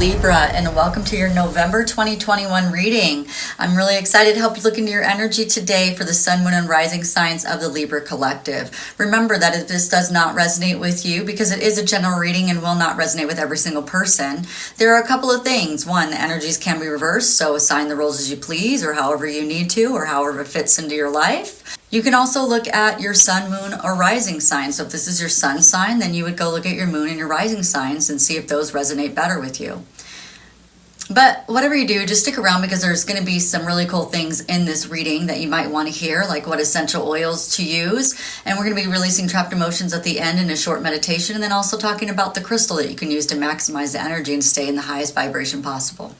Libra, and welcome to your November 2021 reading. I'm really excited to help you look into your energy today for the Sun, Moon, and Rising signs of the Libra collective. Remember that if this does not resonate with you, because it is a general reading and will not resonate with every single person, there are a couple of things. One, the energies can be reversed, so assign the roles as you please or however you need to or however it fits into your life. You can also look at your sun, moon, or rising sign. So if this is your sun sign, then you would go look at your moon and your rising signs and see if those resonate better with you. But whatever you do, just stick around because there's going to be some really cool things in this reading that you might want to hear, like what essential oils to use. And we're going to be releasing trapped emotions at the end in a short meditation, and then also talking about the crystal that you can use to maximize the energy and stay in the highest vibration possible.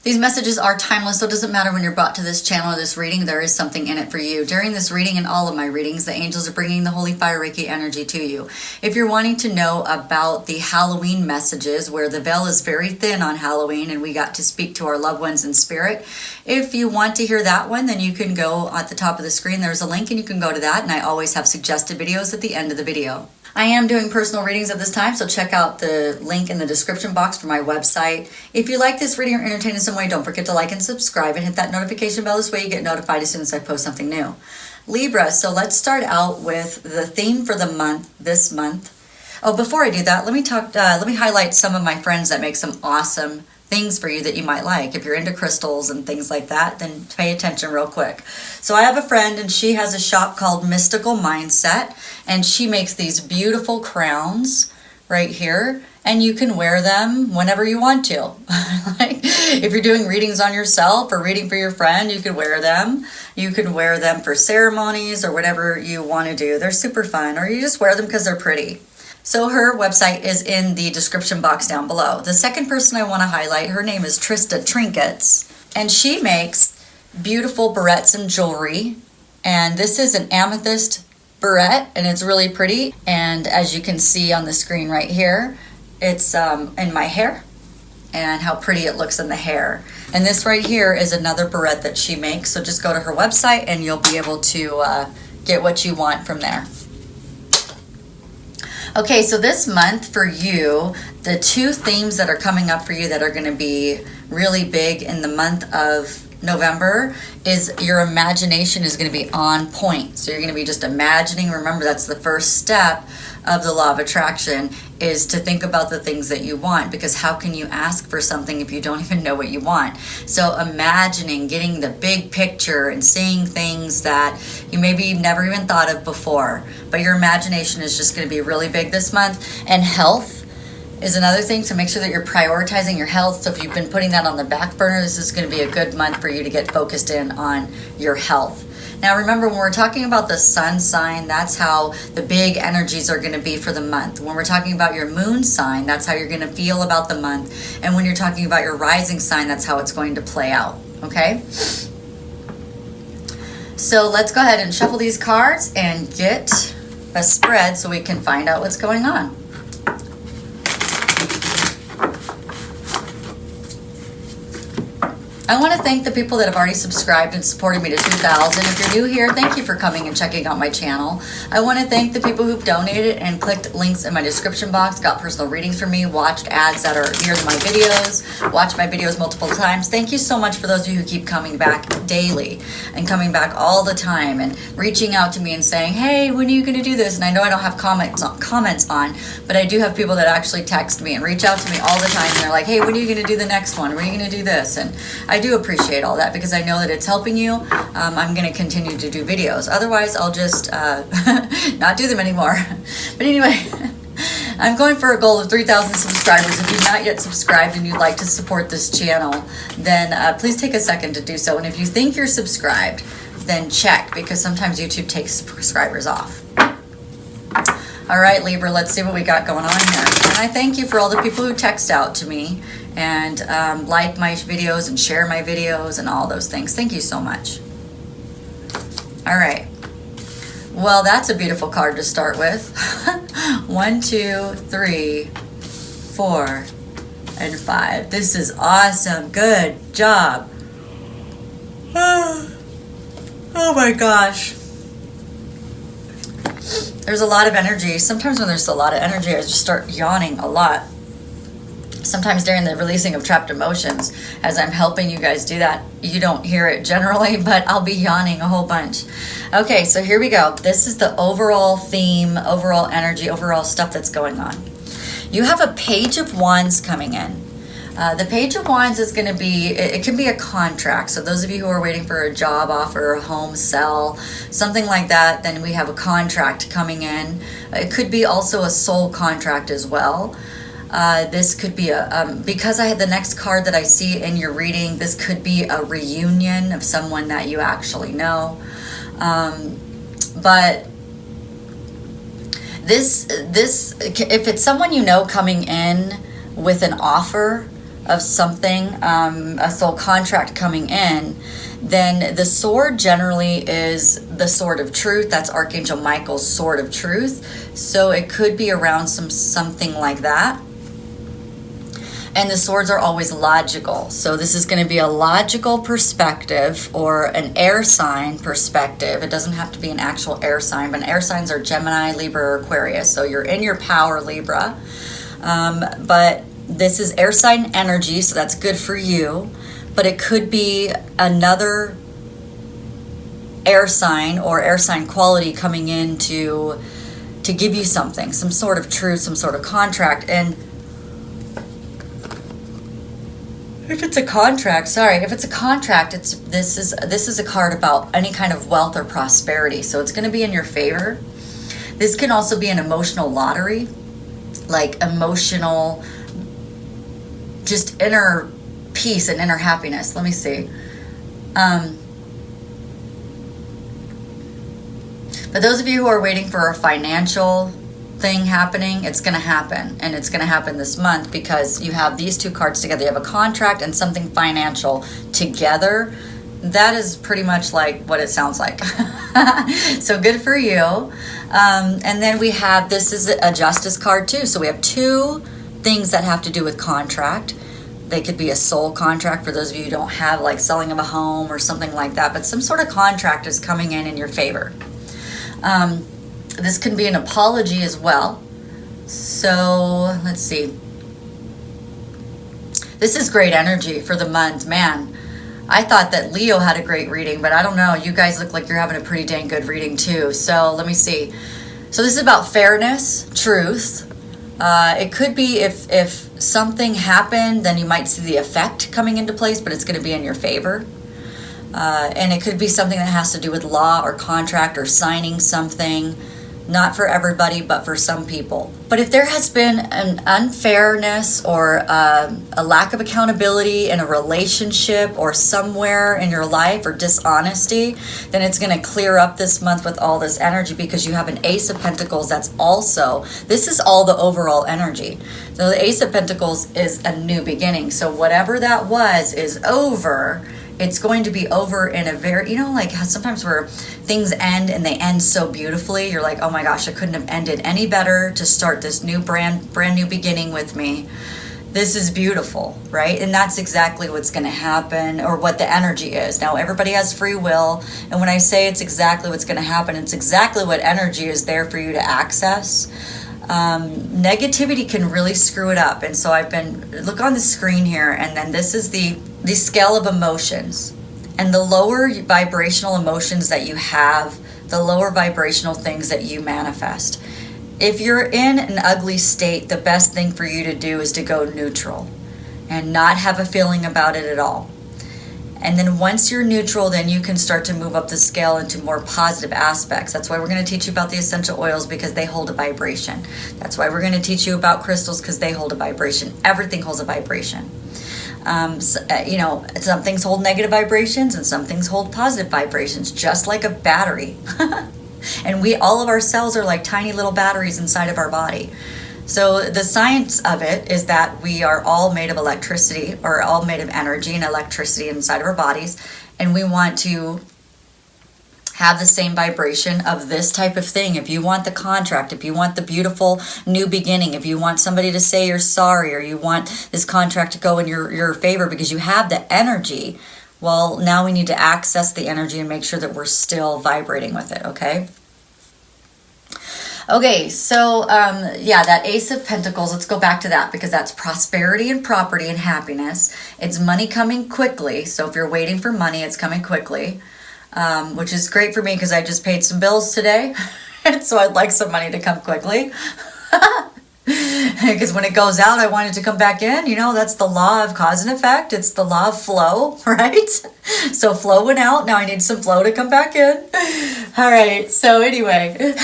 These messages are timeless, so it doesn't matter when you're brought to this channel or this reading, there is something in it for you. During this reading and all of my readings, the angels are bringing the Holy Fire Reiki energy to you. If you're wanting to know about the Halloween messages, where the veil is very thin on Halloween and we got to speak to our loved ones in spirit, if you want to hear that one, then you can go at the top of the screen. There's a link and you can go to that, and I always have suggested videos at the end of the video. I am doing personal readings at this time, so check out the link in the description box for my website. If you like this reading or entertain in some way, don't forget to like and subscribe and hit that notification bell. This way you get notified as soon as I post something new. Libra, so let's start out with the theme for the month, this month. Oh, before I do that, let me highlight some of my friends that make some awesome things for you that you might like. If you're into crystals and things like that, then pay attention real quick. So I have a friend and she has a shop called Mystical Mindset, and she makes these beautiful crowns right here, and you can wear them whenever you want to. Like if you're doing readings on yourself or reading for your friend, you could wear them. You can wear them for ceremonies or whatever you want to do. They're super fun, or you just wear them because they're pretty. So her website is in the description box down below. The second person I want to highlight, her name is Trista Trinkets, and she makes beautiful barrettes and jewelry. And this is an amethyst barrette, and it's really pretty. And as you can see on the screen right here, it's in my hair, and how pretty it looks in the hair. And this right here is another barrette that she makes. So just go to her website and you'll be able to get what you want from there. Okay, so this month for you, the two themes that are coming up for you that are going to be really big in the month of November is your imagination is going to be on point. So you're going to be just imagining. Remember, that's the first step of the law of attraction, is to think about the things that you want, because how can you ask for something if you don't even know what you want? So imagining, getting the big picture and seeing things that you maybe never even thought of before. But your imagination is just going to be really big this month. And health is another thing, so make sure that you're prioritizing your health. So if you've been putting that on the back burner, this is going to be a good month for you to get focused in on your health. Now remember, when we're talking about the sun sign, that's how the big energies are going to be for the month. When we're talking about your moon sign, that's how you're going to feel about the month. And when you're talking about your rising sign, that's how it's going to play out. Okay? So let's go ahead and shuffle these cards and get a spread so we can find out what's going on. I want to thank the people that have already subscribed and supported me to 2,000. If you're new here, thank you for coming and checking out my channel. I want to thank the people who've donated and clicked links in my description box, got personal readings from me, watched ads that are near my videos, watched my videos multiple times. Thank you so much for those of you who keep coming back daily and coming back all the time and reaching out to me and saying, hey, when are you going to do this? And I know I don't have comments on, but I do have people that actually text me and reach out to me all the time, and they're like, hey, when are you going to do the next one? When are you going to do this? And I do appreciate all that because I know that it's helping you. I'm going to continue to do videos. Otherwise, I'll just not do them anymore. But anyway, I'm going for a goal of 3,000 subscribers. If you've not yet subscribed and you'd like to support this channel, then please take a second to do so. And if you think you're subscribed, then check, because sometimes YouTube takes subscribers off. All right, Libra, let's see what we got going on here. And I thank you for all the people who text out to me and like my videos and share my videos and all those things. Thank you so much. All right. Well, that's a beautiful card to start with. 1, 2, 3, 4, and 5. This is awesome. Good job. Oh my gosh. There's a lot of energy. Sometimes when there's a lot of energy, I just start yawning a lot. Sometimes during the releasing of trapped emotions, as I'm helping you guys do that, you don't hear it generally, but I'll be yawning a whole bunch. Okay, so here we go. This is the overall theme, overall energy, overall stuff that's going on. You have a Page of Wands coming in. The Page of Wands is going to be, it can be a contract. So those of you who are waiting for a job offer, a home sell, something like that, then we have a contract coming in. It could be also a soul contract as well. This could be because I had the next card that I see in your reading, this could be a reunion of someone that you actually know. But this, if it's someone you know coming in with an offer of something, a soul contract coming in, then the sword generally is the sword of truth. That's Archangel Michael's sword of truth. So it could be around something like that. And the swords are always logical. So this is going to be a logical perspective or an air sign perspective. It doesn't have to be an actual air sign, but air signs are Gemini, Libra, or Aquarius. So you're in your power, Libra. But this is air sign energy, so that's good for you. But it could be another air sign or air sign quality coming in to give you something, some sort of truth, some sort of contract. And if it's a contract, this is a card about any kind of wealth or prosperity. So it's going to be in your favor. This can also be an emotional lottery, like emotional, just inner peace and inner happiness. Let me see. For those of you who are waiting for a financial thing happening, it's going to happen, and it's going to happen this month because you have these two cards together. You have a contract and something financial together. That is pretty much like what it sounds like. So good for you. And then we have, this is a justice card too. So we have two things that have to do with contract. They could be a soul contract for those of you who don't have, like selling of a home or something like that, but some sort of contract is coming in your favor. This can be an apology as well. So let's see. This is great energy for the month. Man, I thought that Leo had a great reading, but I don't know. You guys look like you're having a pretty dang good reading too. So let me see. So this is about fairness, truth. It could be if something happened, then you might see the effect coming into place, but it's going to be in your favor. And it could be something that has to do with law or contract or signing something. Not for everybody, but for some people. But if there has been an unfairness or a lack of accountability in a relationship or somewhere in your life or dishonesty, then it's going to clear up this month with all this energy because you have an Ace of Pentacles that's also, this is all the overall energy. So the Ace of Pentacles is a new beginning. So whatever that was is over. It's going to be over in a very, like how sometimes where things end and they end so beautifully. You're like, oh my gosh, I couldn't have ended any better to start this new brand new beginning with me. This is beautiful, right? And that's exactly what's going to happen or what the energy is. Now, everybody has free will. And when I say it's exactly what's going to happen, it's exactly what energy is there for you to access. Negativity can really screw it up. And so look on the screen here, and then this is the scale of emotions. And the lower vibrational emotions that you have, the lower vibrational things that you manifest. If you're in an ugly state, the best thing for you to do is to go neutral and not have a feeling about it at all. And then once you're neutral, then you can start to move up the scale into more positive aspects. That's why we're going to teach you about the essential oils, because they hold a vibration. That's why we're going to teach you about crystals, because they hold a vibration. Everything holds a vibration. Some things hold negative vibrations and some things hold positive vibrations, just like a battery. And all of our cells are like tiny little batteries inside of our body. So the science of it is that we are all made of electricity, or all made of energy and electricity inside of our bodies. And we want to have the same vibration of this type of thing. If you want the contract, if you want the beautiful new beginning, if you want somebody to say you're sorry, or you want this contract to go in your favor because you have the energy, well, now we need to access the energy and make sure that we're still vibrating with it, okay? Okay, so yeah, that Ace of Pentacles, let's go back to that because that's prosperity and property and happiness. It's money coming quickly. So if you're waiting for money, it's coming quickly, which is great for me because I just paid some bills today. And so I'd like some money to come quickly. Because when it goes out, I want it to come back in. You know, that's the law of cause and effect. It's the law of flow, right? So flow went out. Now I need some flow to come back in. All right. So anyway.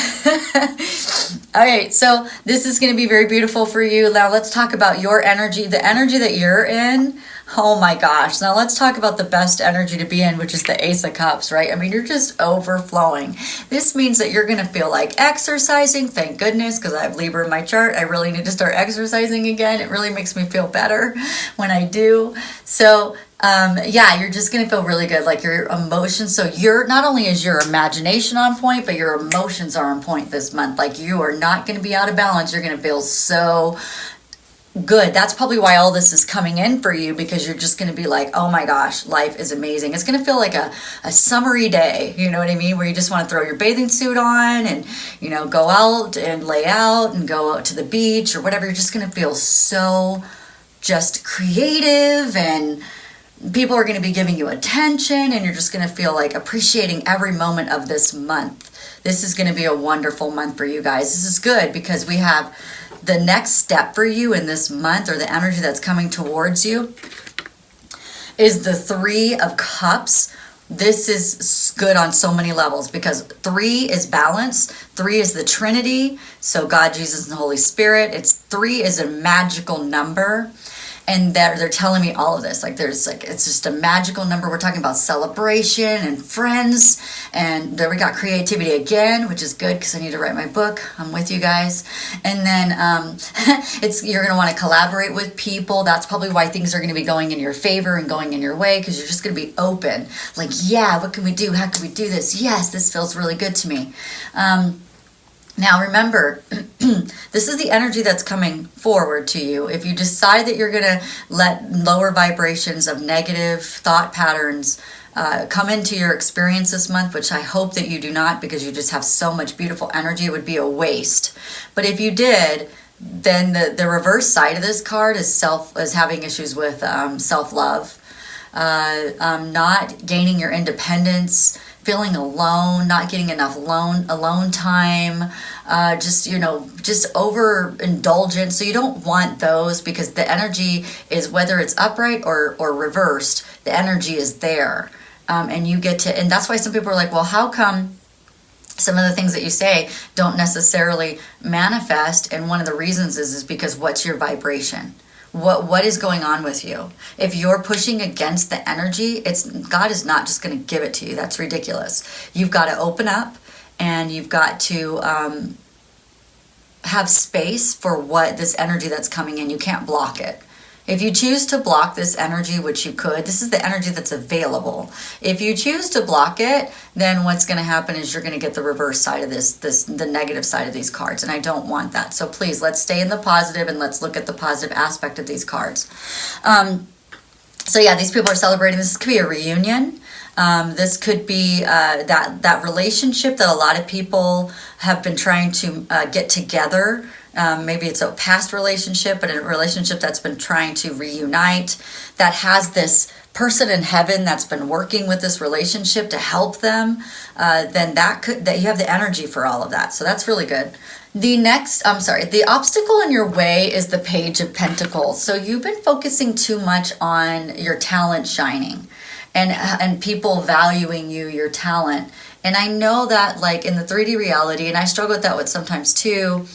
All right. So this is going to be very beautiful for you. Now let's talk about your energy, the energy that you're in. Oh my gosh. Now let's talk about the best energy to be in, which is the Ace of Cups, right? I mean, you're just overflowing. This means that you're going to feel like exercising. Thank goodness, because I have Libra in my chart. I really need to start exercising again. It really makes me feel better when I do. So yeah, you're just going to feel really good. Like your emotions. So you're not only is your imagination on point, but your emotions are on point this month. Like you are not going to be out of balance. You're going to feel so good. That's probably why all this is coming in for you, because you're just going to be like, oh my gosh, life is amazing. It's going to feel like a summery day, you know what I mean, where you just want to throw your bathing suit on and, you know, go out and lay out and go out to the beach or whatever. You're just going to feel so just creative, and people are going to be giving you attention, and you're just going to feel like appreciating every moment of this month. This is going to be a wonderful month for you guys. This is good because we have the next step for you in this month, or the energy that's coming towards you, is the Three of Cups. This is good on so many levels because 3 is balance. 3 is the Trinity. So God, Jesus, and the Holy Spirit. 3 is a magical number. And they're telling me all of this. Like it's just a magical number. We're talking about celebration and friends. And there we got creativity again, which is good because I need to write my book. I'm with you guys. And then you're going to want to collaborate with people. That's probably why things are going to be going in your favor and going in your way, because you're just going to be open. Like, yeah, what can we do? How can we do this? Yes, this feels really good to me. Now remember, this is the energy that's coming forward to you. If you decide that you're going to let lower vibrations of negative thought patterns come into your experience this month, which I hope that you do not, because you just have so much beautiful energy, it would be a waste. But if you did, then the reverse side of this card is having issues with self-love, not gaining your independence, feeling alone, not getting enough alone time, just overindulgent. So you don't want those, because the energy is, whether it's upright or reversed, the energy is there. And you get to, and that's why some people are like, well, how come some of the things that you say don't necessarily manifest? And one of the reasons is because what's your vibration? What is going on with you? If you're pushing against the energy, God is not just going to give it to you. That's ridiculous. You've got to open up, and you've got to have space for what this energy that's coming in. You can't block it. If you choose to block this energy, which you could, this is the energy that's available. If you choose to block it, then what's going to happen is you're going to get the reverse side of the negative side of these cards. And I don't want that. So please, let's stay in the positive, and let's look at the positive aspect of these cards. So yeah, these people are celebrating. This could be a reunion. This could be that relationship that a lot of people have been trying to get together. Maybe it's a past relationship, but a relationship that's been trying to reunite, that has this person in heaven that's been working with this relationship to help them. Then that you have the energy for all of that. So that's really good. The obstacle in your way is the Page of Pentacles. So you've been focusing too much on your talent shining, and people valuing your talent. And I know that, like, in the 3D reality, and I struggle with that sometimes too.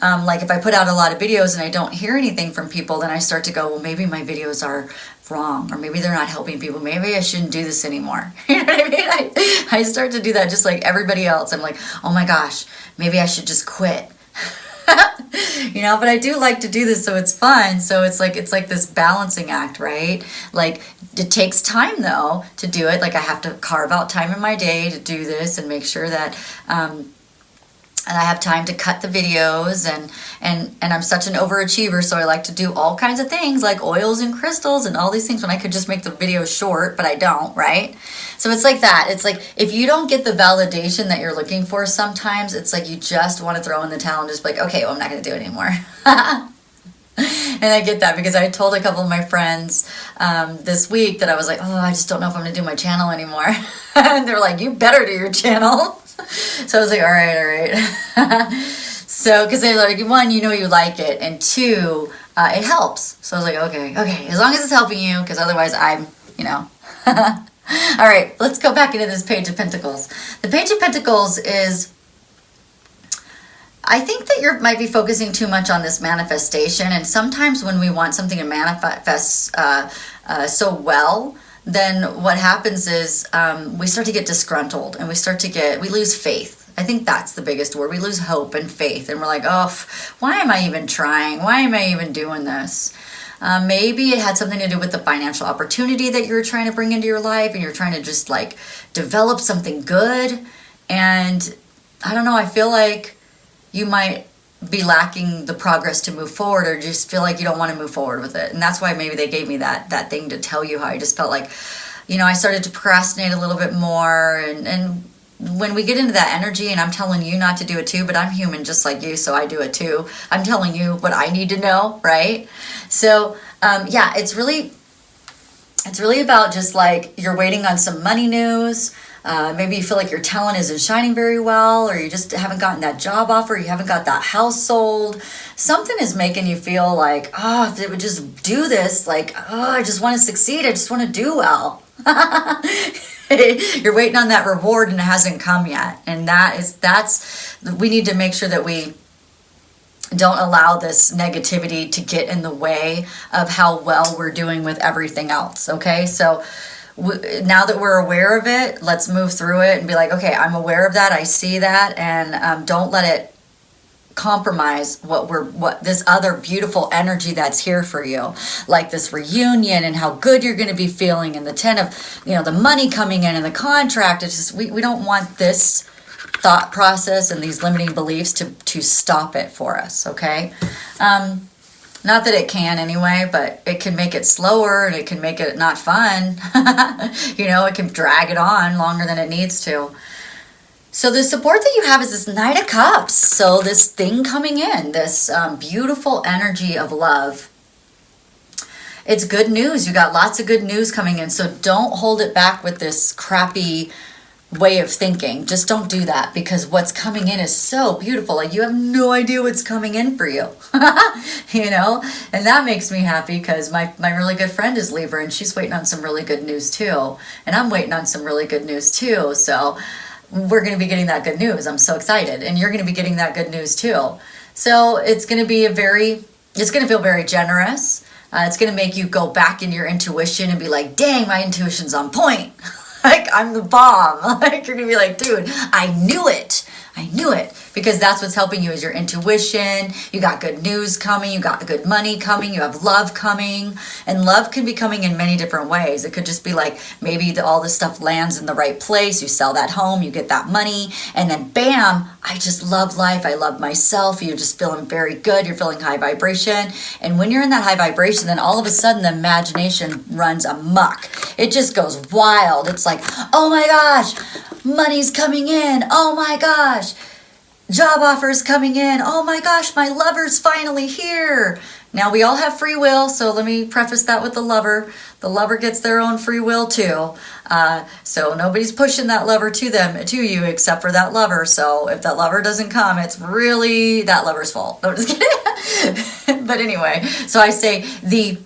Like if I put out a lot of videos and I don't hear anything from people, then I start to go, well, maybe my videos are wrong, or maybe they're not helping people. Maybe I shouldn't do this anymore. You know what I mean? I start to do that just like everybody else. I'm like, oh my gosh, maybe I should just quit. But I do like to do this, so it's fun. So it's like this balancing act, right? Like, it takes time though to do it. Like, I have to carve out time in my day to do this and make sure that and I have time to cut the videos, and I'm such an overachiever, so I like to do all kinds of things like oils and crystals and all these things when I could just make the video short, but I don't, right? So it's like that. It's like if you don't get the validation that you're looking for sometimes, it's like you just want to throw in the towel and just be like, okay, well, I'm not going to do it anymore. And I get that because I told a couple of my friends this week that I was like, oh, I just don't know if I'm going to do my channel anymore. And they're like, you better do your channel. So I was like, all right. So, because they're like, one, you know you like it, and two, it helps. So I was like, okay, as long as it's helping you, because otherwise I'm, All right, let's go back into this Page of Pentacles. The Page of Pentacles is, I think that you might be focusing too much on this manifestation, and sometimes when we want something to manifest so well, then what happens is we start to get disgruntled, and we lose faith. I think that's the biggest word. We lose hope and faith, and we're like, oh, why am I even trying? Why am I even doing this? Maybe it had something to do with the financial opportunity that you were trying to bring into your life, and you're trying to just like develop something good. And I don't know, I feel like you might be lacking the progress to move forward, or just feel like you don't want to move forward with it. And that's why maybe they gave me that thing to tell you how I just felt like, I started to procrastinate a little bit more. And when we get into that energy, and I'm telling you not to do it too, but I'm human just like you, so I do it too. I'm telling you what I need to know, right? So, yeah, it's really about just like you're waiting on some money news. Maybe you feel like your talent isn't shining very well, or you just haven't gotten that job offer, you haven't got that house sold. Something is making you feel like, oh, if they would just do this, like, oh, I just want to succeed, I just want to do well. You're waiting on that reward and it hasn't come yet. And we need to make sure that we don't allow this negativity to get in the way of how well we're doing with everything else. Okay, so now that we're aware of it, let's move through it and be like, okay, I'm aware of that, I see that, and don't let it compromise what this other beautiful energy that's here for you, like this reunion and how good you're going to be feeling, and the 10 of the money coming in and the contract. It's just we don't want this thought process and these limiting beliefs to stop it for us. Okay, not that it can anyway, but it can make it slower, and it can make it not fun. It can drag it on longer than it needs to. So the support that you have is this Knight of Cups. So this thing coming in, this beautiful energy of love. It's good news. You got lots of good news coming in. So don't hold it back with this crappy way of thinking. Just don't do that, because what's coming in is so beautiful. Like, you have no idea what's coming in for you. And that makes me happy, because my really good friend is Libra, and she's waiting on some really good news too. And I'm waiting on some really good news too. So we're going to be getting that good news. I'm so excited. And you're going to be getting that good news too. So it's going to feel very generous. It's going to make you go back in your intuition and be like, dang, my intuition's on point. Like, I'm the bomb. Like, you're going to be like, dude, I knew it. Because that's what's helping you is your intuition. You got good news coming. You got good money coming. You have love coming. And love can be coming in many different ways. It could just be like, maybe all this stuff lands in the right place. You sell that home. You get that money. And then bam, I just love life. I love myself. You're just feeling very good. You're feeling high vibration. And when you're in that high vibration, then all of a sudden the imagination runs amok. It just goes wild. It's like, oh my gosh, money's coming in. Oh my gosh. Job offers coming in. Oh my gosh, my lover's finally here. Now, we all have free will, so let me preface that with the lover. The lover gets their own free will too. So nobody's pushing that lover to you except for that lover. So if that lover doesn't come, it's really that lover's fault. No, just kidding. But anyway, so I say the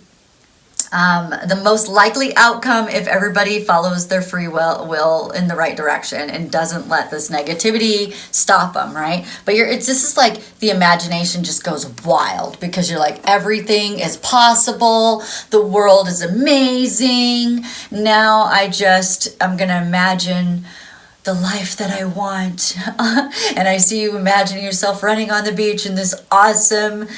most likely outcome, if everybody follows their free will in the right direction and doesn't let this negativity stop them, right? But it's just like the imagination just goes wild, because you're like, everything is possible. The world is amazing. Now I'm going to imagine the life that I want. And I see you imagining yourself running on the beach in this awesome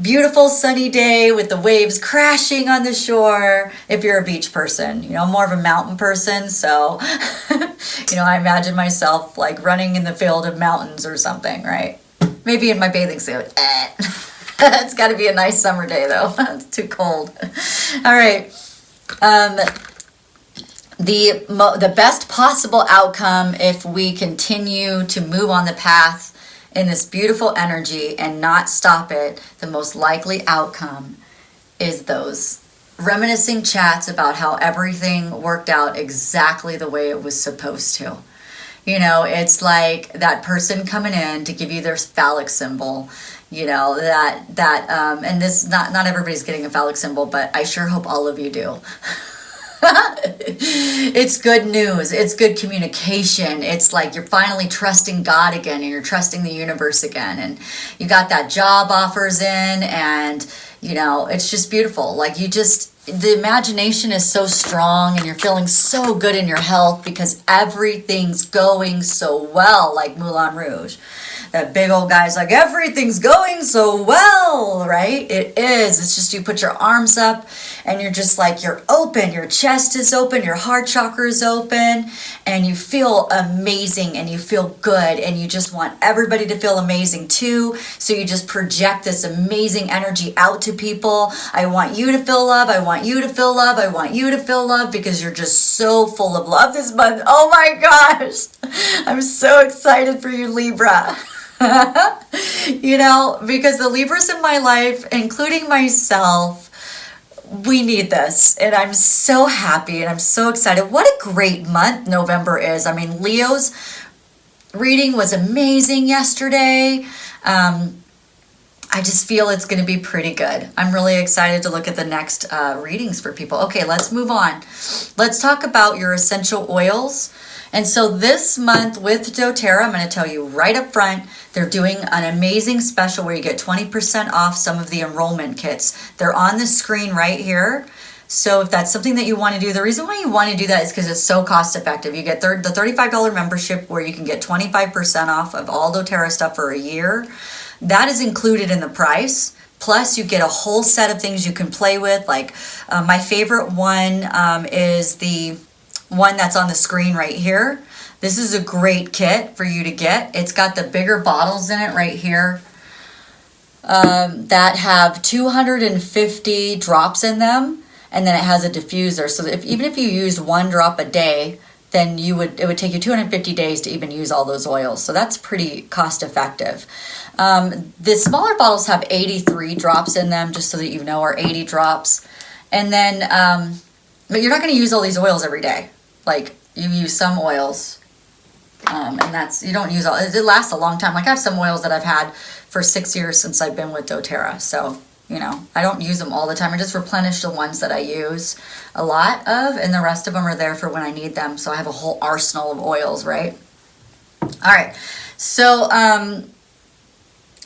beautiful sunny day with the waves crashing on the shore. If you're a beach person, you know, I'm more of a mountain person. So, you know, I imagine myself like running in the field of mountains or something, right? Maybe in my bathing suit. It's got to be a nice summer day though. It's too cold. All right. The best possible outcome if we continue to move on the path in this beautiful energy and not stop it, the most likely outcome is those reminiscing chats about how everything worked out exactly the way it was supposed to. You know, it's like that person coming in to give you their phallic symbol, you know, and this, not everybody's getting a phallic symbol, but I sure hope all of you do. It's good news. It's good communication. It's like you're finally trusting God again, and you're trusting the universe again, and you got that job offers in, and you know, it's just beautiful. Like the imagination is so strong, and you're feeling so good in your health because everything's going so well, like Moulin Rouge. That big old guy's like, everything's going so well, right? It is. It's just you put your arms up and you're just like, you're open. Your chest is open. Your heart chakra is open. And you feel amazing and you feel good. And you just want everybody to feel amazing too. So you just project this amazing energy out to people. I want you to feel love. I want you to feel love. I want you to feel love because you're just so full of love this month. Oh my gosh. I'm so excited for you, Libra. You know, because the Libras in my life, including myself, we need this. And I'm so happy and I'm so excited. What a great month November is. I mean, Leo's reading was amazing yesterday. I just feel it's going to be pretty good. I'm really excited to look at the next readings for people. Okay, let's move on. Let's talk about your essential oils. And so this month with doTERRA, I'm going to tell you right up front, they're doing an amazing special where you get 20% off some of the enrollment kits. They're on the screen right here. So if that's something that you want to do, the reason why you want to do that is because it's so cost effective. You get the $35 membership where you can get 25% off of all doTERRA stuff for a year. That is included in the price. Plus, you get a whole set of things you can play with. Like my favorite one is the one that's on the screen right here. This is a great kit for you to get. It's got the bigger bottles in it right here that have 250 drops in them, and then it has a diffuser. So even if you used 1 drop a day, then it would take you 250 days to even use all those oils. So that's pretty cost effective. The smaller bottles have 83 drops in them, just so that you know, or 80 drops. And then, but you're not going to use all these oils every day. Like you use some oils, and you don't use all. It lasts a long time. Like I have some oils that I've had for 6 years since I've been with doTERRA. So you know, I don't use them all the time. I just replenish the ones that I use a lot of, and the rest of them are there for when I need them. So I have a whole arsenal of oils, right? All right. So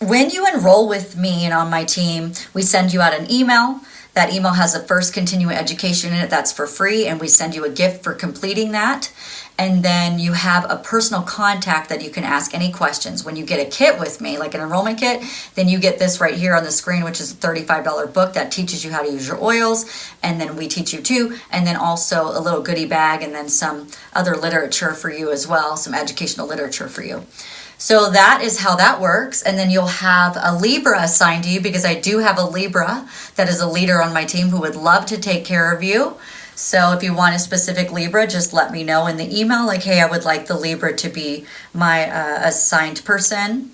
when you enroll with me and on my team, we send you out an email. That email has a first continuing education in it that's for free, and we send you a gift for completing that. And then you have a personal contact that you can ask any questions. When you get a kit with me, like an enrollment kit, then you get this right here on the screen, which is a $35 book that teaches you how to use your oils. And then we teach you too. And then also a little goodie bag, and then some other literature for you as well, some educational literature for you. So that is how that works. And then you'll have a Libra assigned to you, because I do have a Libra that is a leader on my team who would love to take care of you. So if you want a specific Libra, just let me know in the email, like, hey, I would like the Libra to be my assigned person.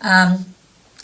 All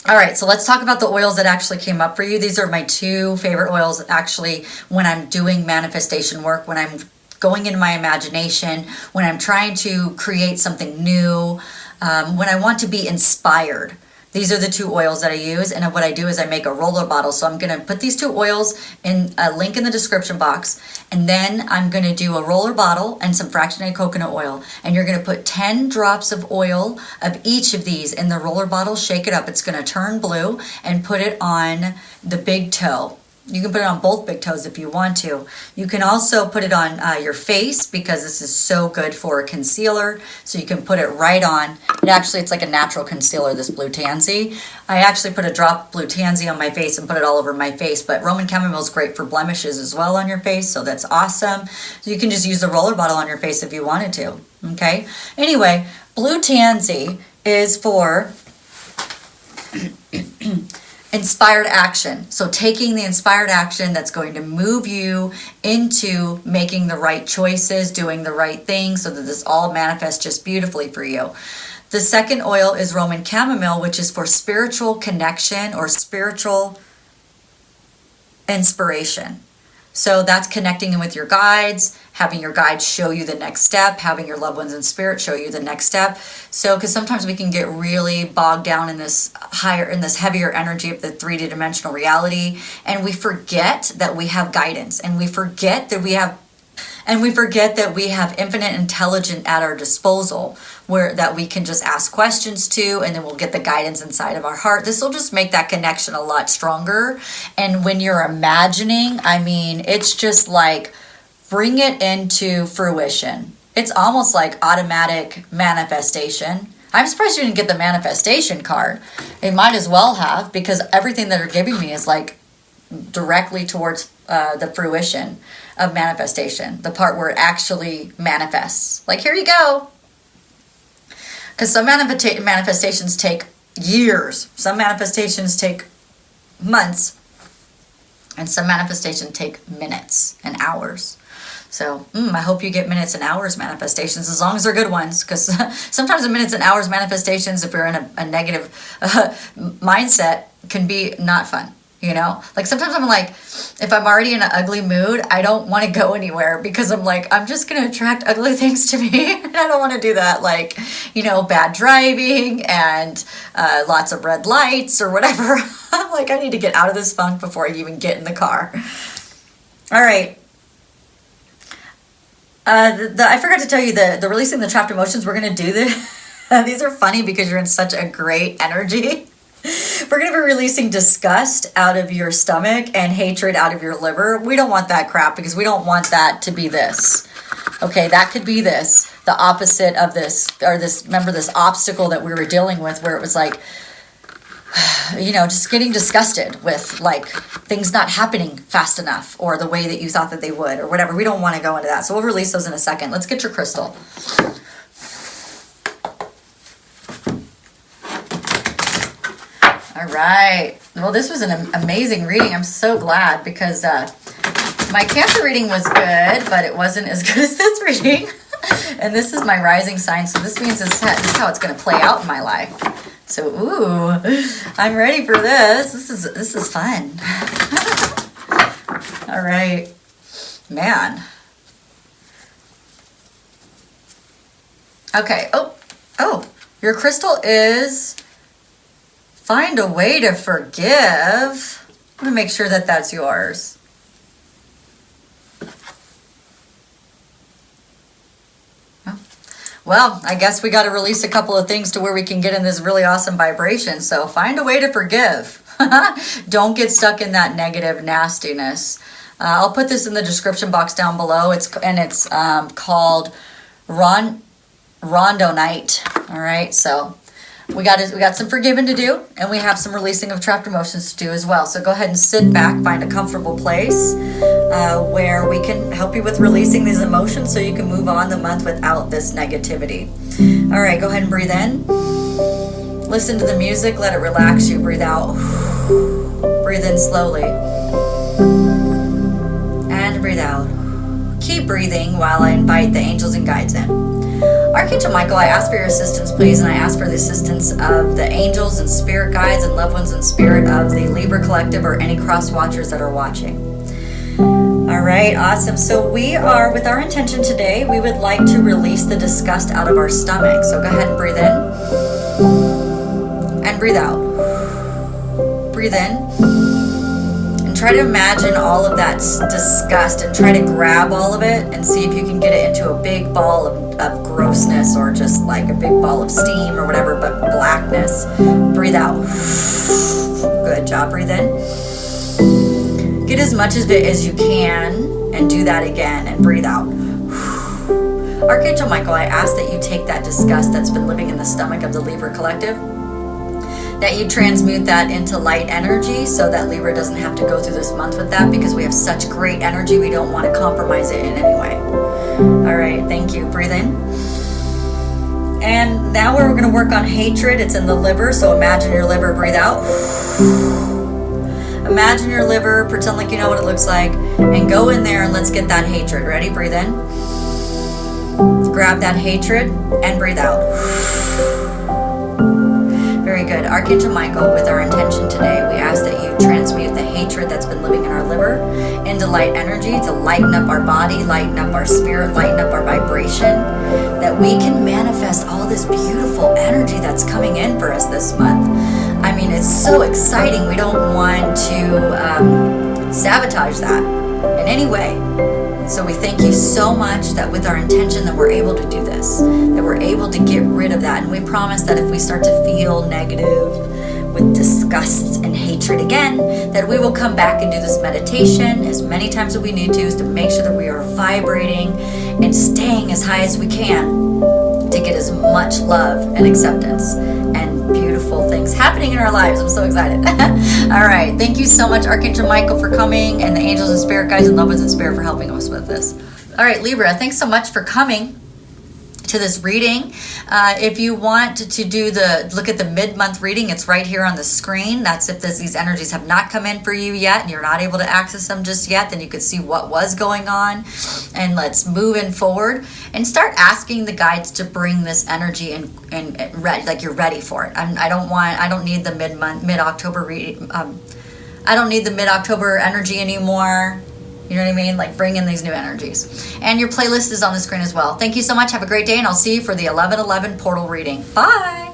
right, so let's talk about the oils that actually came up for you. These are my 2 favorite oils actually when I'm doing manifestation work, when I'm going into my imagination, when I'm trying to create something new, when I want to be inspired. These are the 2 oils that I use, and what I do is I make a roller bottle. So I'm going to put these 2 oils in a link in the description box, and then I'm going to do a roller bottle and some fractionated coconut oil, and you're going to put 10 drops of oil of each of these in the roller bottle, shake it up, it's going to turn blue, and put it on the big toe. You can put it on both big toes if you want to. You can also put it on your face because this is so good for a concealer. So you can put it right on. It's like a natural concealer, this blue tansy. I actually put a drop of blue tansy on my face and put it all over my face. But Roman chamomile is great for blemishes as well on your face. So that's awesome. So you can just use the roller bottle on your face if you wanted to. Okay. Anyway, blue tansy is for inspired action. So taking the inspired action that's going to move you into making the right choices, doing the right thing so that this all manifests just beautifully for you. The second oil is Roman chamomile, which is for spiritual connection or spiritual inspiration. So that's connecting in with your guides, having your guides show you the next step, having your loved ones in spirit show you the next step. So, because sometimes we can get really bogged down in this heavier energy of the 3D dimensional reality, and we forget that we have guidance, and we forget that we have infinite intelligence at our disposal, where that we can just ask questions to, and then we'll get the guidance inside of our heart. This will just make that connection a lot stronger. And when you're imagining, it's just like bring it into fruition. It's almost like automatic manifestation. I'm surprised you didn't get the manifestation card. It might as well have, because everything that they're giving me is like directly towards the fruition of manifestation, the part where it actually manifests. Like, here you go. Because some manifestations take years, some manifestations take months, and some manifestations take minutes and hours. So I hope you get minutes and hours manifestations, as long as they're good ones, because sometimes the minutes and hours manifestations, if you're in a negative mindset, can be not fun. Like sometimes I'm like, if I'm already in an ugly mood, I don't want to go anywhere, because I'm like, I'm just going to attract ugly things to me. And I don't want to do that. Like, bad driving and lots of red lights or whatever. I'm like, I need to get out of this funk before I even get in the car. All right. I forgot to tell you the releasing the trapped emotions. We're going to do this. These are funny because you're in such a great energy. We're going to be releasing disgust out of your stomach and hatred out of your liver. We don't want that crap, because we don't want that to be this. Okay, that could be this, the opposite of this, or this, remember this obstacle that we were dealing with, where it was like, just getting disgusted with like things not happening fast enough or the way that you thought that they would or whatever. We don't want to go into that. So we'll release those in a second. Let's get your crystal. All right. Well, this was an amazing reading. I'm so glad, because my Cancer reading was good, but it wasn't as good as this reading. And this is my rising sign, so this means this is how it's going to play out in my life. So, I'm ready for this. This is fun. All right, man. Okay. Oh, your crystal is find a way to forgive. I'm going to make sure that that's yours. Well, I guess we got to release a couple of things to where we can get in this really awesome vibration. So find a way to forgive. Don't get stuck in that negative nastiness. I'll put this in the description box down below. It's called Rondo Night. All right, so we got some forgiving to do, and we have some releasing of trapped emotions to do as well. So go ahead and sit back, find a comfortable place where we can help you with releasing these emotions so you can move on the month without this negativity. All right, go ahead and breathe in. Listen to the music, let it relax you. Breathe out. Breathe in slowly. And breathe out. Keep breathing while I invite the angels and guides in. Archangel Michael, I ask for your assistance, please, and I ask for the assistance of the angels and spirit guides and loved ones in spirit of the Libra Collective or any cross watchers that are watching. All right, awesome. So we are, with our intention today, we would like to release the disgust out of our stomach. So go ahead and breathe in and breathe out. Breathe in. Try to imagine all of that disgust and try to grab all of it and see if you can get it into a big ball of grossness, or just like a big ball of steam or whatever, but blackness. Breathe out. Good job. Breathe in. Get as much of it as you can and do that again and breathe out. Archangel Michael, I ask that you take that disgust that's been living in the stomach of the Libra collective, that you transmute that into light energy so that Libra doesn't have to go through this month with that, because we have such great energy. We don't want to compromise it in any way. All right, thank you. Breathe in. And now we're going to work on hatred. It's in the liver, so imagine your liver. Breathe out. Imagine your liver, pretend like you know what it looks like, and go in there and let's get that hatred. Ready? Breathe in. Grab that hatred and breathe out. Very good. Archangel Michael, with our intention today, we ask that you transmute the hatred that's been living in our liver into light energy to lighten up our body, lighten up our spirit, lighten up our vibration, that we can manifest all this beautiful energy that's coming in for us this month. I mean, it's so exciting. We don't want to sabotage that in any way. So we thank you so much that with our intention that we're able to do this, that we're able to get rid of that. And we promise that if we start to feel negative with disgust and hatred again, that we will come back and do this meditation as many times as we need to make sure that we are vibrating and staying as high as we can to get as much love and acceptance and beautiful things happening in our lives. I'm so excited. All right. Thank you so much, Archangel Michael, for coming, and the angels and spirit guides and loved ones in spirit for helping us with this. All right, Libra, thanks so much for coming to this reading. If you want to look at the mid-month reading, it's right here on the screen. That's if these energies have not come in for you yet and you're not able to access them just yet, then you could see what was going on. And let's move in forward and start asking the guides to bring this energy and like you're ready for it. I don't need the mid-October reading. I don't need the mid-October energy anymore. You know what I mean? Like, bring in these new energies. And your playlist is on the screen as well. Thank you so much. Have a great day, and I'll see you for the 11/11 portal reading. Bye.